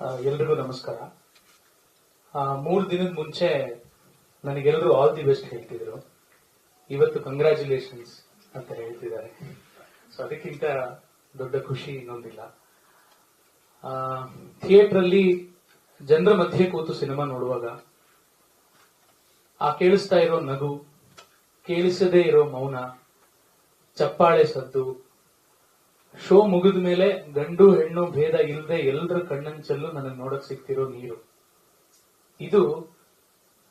ಎಲ್ರಿಗೂ ನಮಸ್ಕಾರ. 3 ದಿನದ ಮುಂಚೆ ನನಗೆಲ್ಲರೂ ಆಲ್ ದಿ ಬೆಸ್ಟ್ ಹೇಳ್ತಿದ್ರು. ಇವತ್ತು ಕಂಗ್ರ್ಯಾಚುಲೇಷನ್ಸ್ ಅಂತ ಹೇಳ್ತಿದ್ದಾರೆ. ಸೊ ಅದಕ್ಕಿಂತ ದೊಡ್ಡ ಖುಷಿ ಇನ್ನೊಂದಿಲ್ಲ. ಥಿಯೇಟರ್ ಅಲ್ಲಿ ಜನರ ಮಧ್ಯೆ ಕೂತು ಸಿನಿಮಾ ನೋಡುವಾಗ ಆ ಕೇಳಿಸ್ತಾ ಇರೋ ನಗು, ಕೇಳಿಸದೇ ಇರೋ ಮೌನ, ಚಪ್ಪಾಳೆ ಸದ್ದು, ಶೋ ಮುಗಿದ ಮೇಲೆ ಗಂಡು ಹೆಣ್ಣು ಭೇದ ಇಲ್ಲದೆ ಎಲ್ಲರ ಕಣ್ಣಂಚಲ್ಲೂ ನನಗೆ ನೋಡಕ್ ಸಿಗ್ತಿರೋ ನೀರು, ಇದು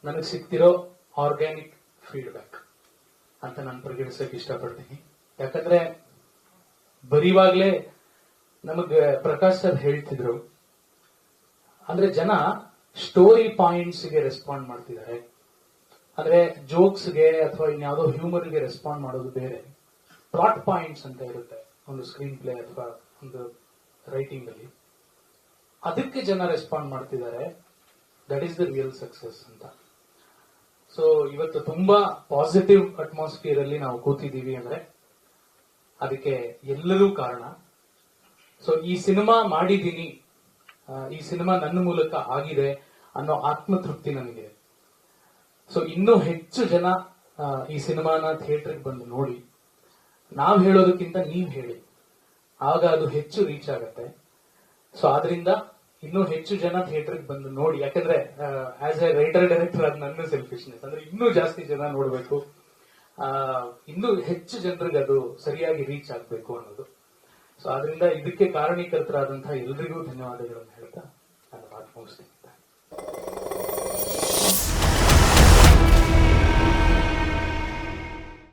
ನನಗೆ ಸಿಗ್ತಿರೋ ಆರ್ಗ್ಯಾನಿಕ್ ಫೀಡ್ಬ್ಯಾಕ್ ಅಂತ ನಾನು ಪರಿಗಣಿಸಕ್ಕೆ ಇಷ್ಟಪಡ್ತೀನಿ. ಯಾಕಂದ್ರೆ ಬರೀವಾಗ್ಲೇ ನಮಗ್ ಪ್ರಕಾಶ್ ಸರ್ ಹೇಳ್ತಿದ್ರು, ಅಂದ್ರೆ ಜನ ಸ್ಟೋರಿ ಪಾಯಿಂಟ್ಸ್ ಗೆ ರೆಸ್ಪಾಂಡ್ ಮಾಡ್ತಿದ್ದಾರೆ, ಅಂದ್ರೆ ಜೋಕ್ಸ್ಗೆ ಅಥವಾ ಇನ್ಯಾವುದೋ ಹ್ಯೂಮರ್ಗೆ ರೆಸ್ಪಾಂಡ್ ಮಾಡೋದು ಬೇರೆ. ಪ್ಲಾಟ್ ಪಾಯಿಂಟ್ಸ್ ಅಂತ ಇರುತ್ತೆ ಒಂದು ಸ್ಕ್ರೀನ್ ಪ್ಲೇ ಅಥವಾ ಒಂದು ರೈಟಿಂಗ್ ಅಲ್ಲಿ, ಅದಕ್ಕೆ ಜನ ರೆಸ್ಪಾಂಡ್ ಮಾಡ್ತಿದ್ದಾರೆ. That is the real success ಅಂತ. ಸೊ ಇವತ್ತು ತುಂಬಾ ಪಾಸಿಟಿವ್ ಅಟ್ಮಾಸ್ಫಿಯರ್ ಅಲ್ಲಿ ನಾವು ಕೂತಿದ್ದೀವಿ ಅಂದ್ರೆ ಅದಕ್ಕೆ ಎಲ್ಲರೂ ಕಾರಣ. ಸೊ ಈ ಸಿನಿಮಾ ಮಾಡಿದೀನಿ, ಈ ಸಿನಿಮಾ ನನ್ನ ಮೂಲಕ ಆಗಿದೆ ಅನ್ನೋ ಆತ್ಮತೃಪ್ತಿ ನನಗೆ. ಸೊ ಇನ್ನೂ ಹೆಚ್ಚು ಜನ ಈ ಸಿನಿಮಾನ ಥಿಯೇಟರ್ಗೆ ಬಂದು ನೋಡಿ, ನಾವ್ ಹೇಳೋದಕ್ಕಿಂತ ನೀವ್ ಹೇಳಿ, ಆಗ ಅದು ಹೆಚ್ಚು ರೀಚ್ ಆಗತ್ತೆ. ಸೊ ಆದ್ರಿಂದ ಇನ್ನೂ ಹೆಚ್ಚು ಜನ ಥಿಯೇಟರ್ಗೆ ಬಂದು ನೋಡಿ. ಯಾಕಂದ್ರೆ ಆಸ್ ಎ ರೈಟರ್ ಡೈರೆಕ್ಟರ್ ಅದು ನನ್ನ ಸೆಲ್ಫಿಶ್ನೆಸ್, ಅಂದ್ರೆ ಇನ್ನೂ ಜಾಸ್ತಿ ಜನ ನೋಡ್ಬೇಕು, ಇನ್ನೂ ಹೆಚ್ಚು ಜನರಿಗೆ ಅದು ಸರಿಯಾಗಿ ರೀಚ್ ಆಗ್ಬೇಕು ಅನ್ನೋದು. ಸೊ ಆದ್ರಿಂದ ಇದಕ್ಕೆ ಕಾರಣೀಕರ್ತರಾದಂತಹ ಎಲ್ರಿಗೂ ಧನ್ಯವಾದಗಳನ್ನು ಹೇಳ್ತಾ ನಾನು ಮಾತು ಮುಗಿಸ್ತೀನಿ.